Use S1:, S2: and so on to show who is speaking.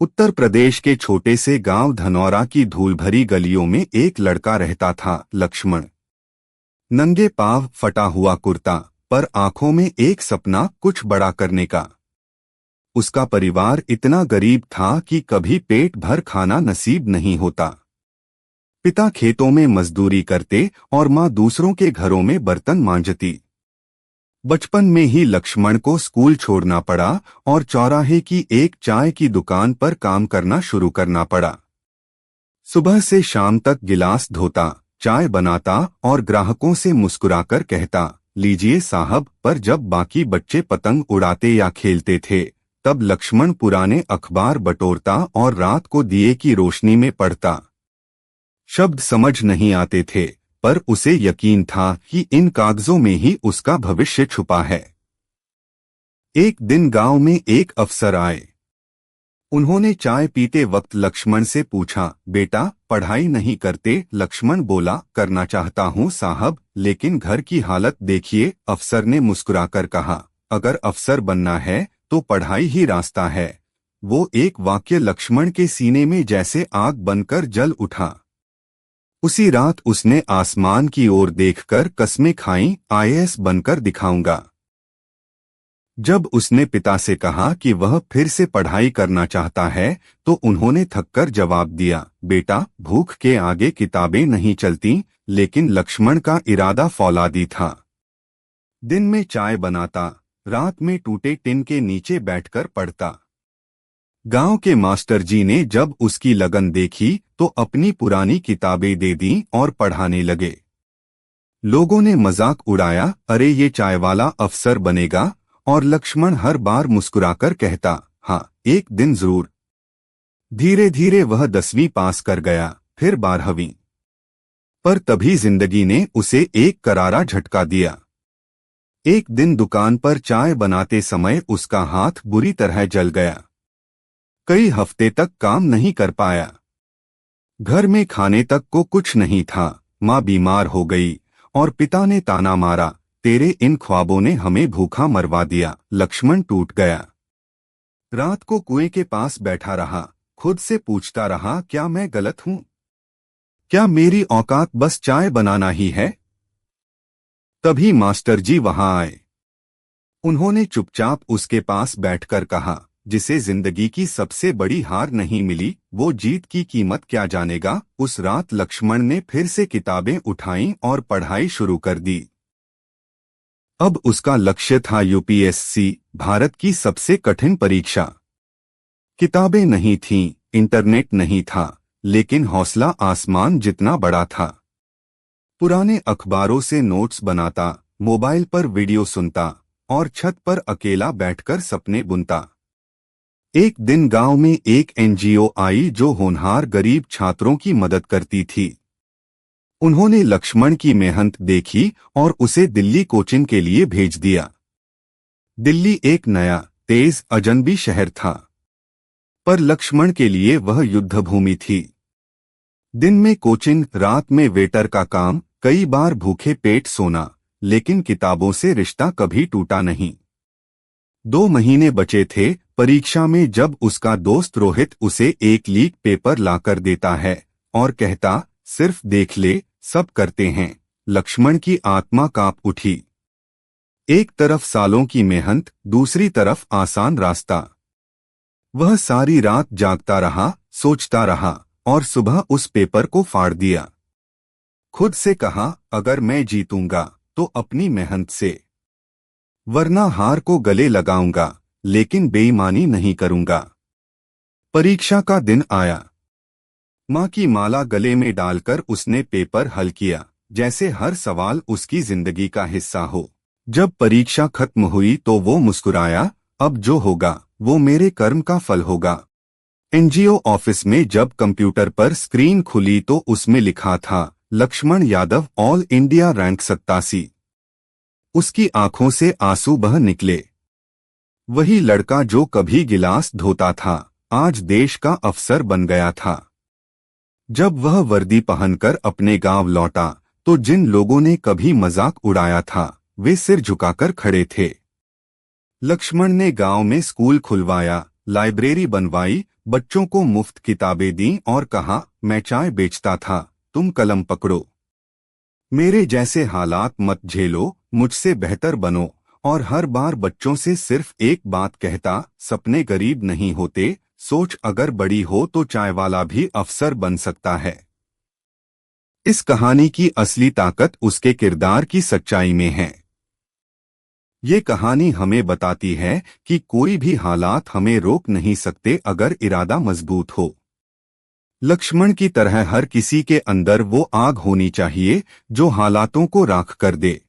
S1: उत्तर प्रदेश के छोटे से गांव धनौरा की धूल भरी गलियों में एक लड़का रहता था, लक्ष्मण। नंगे पांव, फटा हुआ कुर्ता, पर आंखों में एक सपना, कुछ बड़ा करने का। उसका परिवार इतना गरीब था कि कभी पेट भर खाना नसीब नहीं होता। पिता खेतों में मजदूरी करते और माँ दूसरों के घरों में बर्तन मांजती। बचपन में ही लक्ष्मण को स्कूल छोड़ना पड़ा और चौराहे की एक चाय की दुकान पर काम करना शुरू करना पड़ा। सुबह से शाम तक गिलास धोता, चाय बनाता और ग्राहकों से मुस्कुराकर कहता, लीजिए साहब। पर जब बाकी बच्चे पतंग उड़ाते या खेलते थे, तब लक्ष्मण पुराने अखबार बटोरता और रात को दिए की रोशनी में पढ़ता। शब्द समझ नहीं आते थे, पर उसे यकीन था कि इन कागजों में ही उसका भविष्य छुपा है। एक दिन गांव में एक अफसर आए। उन्होंने चाय पीते वक्त लक्ष्मण से पूछा, बेटा पढ़ाई नहीं करते? लक्ष्मण बोला, करना चाहता हूं साहब, लेकिन घर की हालत देखिए। अफसर ने मुस्कुराकर कहा, अगर अफसर बनना है तो पढ़ाई ही रास्ता है। वो एक वाक्य लक्ष्मण के सीने में जैसे आग बनकर जल उठा। उसी रात उसने आसमान की ओर देखकर कस्में खाईं, आईएएस बनकर दिखाऊंगा। जब उसने पिता से कहा कि वह फिर से पढ़ाई करना चाहता है, तो उन्होंने थककर जवाब दिया, बेटा भूख के आगे किताबें नहीं चलती। लेकिन लक्ष्मण का इरादा फौलादी था। दिन में चाय बनाता, रात में टूटे टिन के नीचे बैठकर पढ़ता। गांव के मास्टर जी ने जब उसकी लगन देखी तो अपनी पुरानी किताबें दे दी और पढ़ाने लगे। लोगों ने मजाक उड़ाया, अरे ये चाय वाला अफसर बनेगा, और लक्ष्मण हर बार मुस्कुराकर कहता, हाँ एक दिन जरूर। धीरे धीरे वह 10वीं पास कर गया, फिर 12वीं। पर तभी जिंदगी ने उसे एक करारा झटका दिया। एक दिन दुकान पर चाय बनाते समय उसका हाथ बुरी तरह जल गया। कई हफ्ते तक काम नहीं कर पाया। घर में खाने तक को कुछ नहीं था। माँ बीमार हो गई और पिता ने ताना मारा, तेरे इन ख्वाबों ने हमें भूखा मरवा दिया। लक्ष्मण टूट गया। रात को कुएं के पास बैठा रहा, खुद से पूछता रहा, क्या मैं गलत हूँ? क्या मेरी औकात बस चाय बनाना ही है? तभी मास्टर जी वहां आए। उन्होंने चुपचाप उसके पास बैठकर कहा, जिसे जिंदगी की सबसे बड़ी हार नहीं मिली, वो जीत की कीमत क्या जानेगा। उस रात लक्ष्मण ने फिर से किताबें उठाईं और पढ़ाई शुरू कर दी। अब उसका लक्ष्य था यूपीएससी, भारत की सबसे कठिन परीक्षा। किताबें नहीं थीं, इंटरनेट नहीं था, लेकिन हौसला आसमान जितना बड़ा था। पुराने अखबारों से नोट्स बनाता, मोबाइल पर वीडियो सुनता और छत पर अकेला बैठकर सपने बुनता। एक दिन गांव में एक एनजीओ आई जो होनहार गरीब छात्रों की मदद करती थी। उन्होंने लक्ष्मण की मेहनत देखी और उसे दिल्ली कोचिंग के लिए भेज दिया। दिल्ली एक नया, तेज, अजनबी शहर था, पर लक्ष्मण के लिए वह युद्धभूमि थी। दिन में कोचिंग, रात में वेटर का काम, कई बार भूखे पेट सोना, लेकिन किताबों से रिश्ता कभी टूटा नहीं। 2 महीने बचे थे परीक्षा में, जब उसका दोस्त रोहित उसे एक लीक पेपर लाकर देता है और कहता, सिर्फ देख ले, सब करते हैं। लक्ष्मण की आत्मा कांप उठी। एक तरफ सालों की मेहनत, दूसरी तरफ आसान रास्ता। वह सारी रात जागता रहा, सोचता रहा और सुबह उस पेपर को फाड़ दिया। खुद से कहा, अगर मैं जीतूंगा तो अपनी मेहनत से, वरना हार को गले लगाऊंगा, लेकिन बेईमानी नहीं करूंगा। परीक्षा का दिन आया। माँ की माला गले में डालकर उसने पेपर हल किया, जैसे हर सवाल उसकी जिंदगी का हिस्सा हो। जब परीक्षा खत्म हुई तो वो मुस्कुराया, अब जो होगा वो मेरे कर्म का फल होगा। एनजीओ ऑफिस में जब कंप्यूटर पर स्क्रीन खुली तो उसमें लिखा था, Lakshman Yadav, all India rank 87। उसकी आंखों से आंसू बह निकले। वही लड़का जो कभी गिलास धोता था, आज देश का अफसर बन गया था। जब वह वर्दी पहनकर अपने गांव लौटा तो जिन लोगों ने कभी मजाक उड़ाया था, वे सिर झुकाकर खड़े थे। लक्ष्मण ने गांव में स्कूल खुलवाया, लाइब्रेरी बनवाई, बच्चों को मुफ्त किताबें दी और कहा, मैं चाय बेचता था, तुम कलम पकड़ो। मेरे जैसे हालात मत झेलो, मुझसे बेहतर बनो। और हर बार बच्चों से सिर्फ एक बात कहता, सपने गरीब नहीं होते, सोच अगर बड़ी हो तो चाय वाला भी अफसर बन सकता है। इस कहानी की असली ताकत उसके किरदार की सच्चाई में है। ये कहानी हमें बताती है कि कोई भी हालात हमें रोक नहीं सकते अगर इरादा मजबूत हो। लक्ष्मण की तरह हर किसी के अंदर वो आग होनी चाहिए जो हालातों को राख कर दे।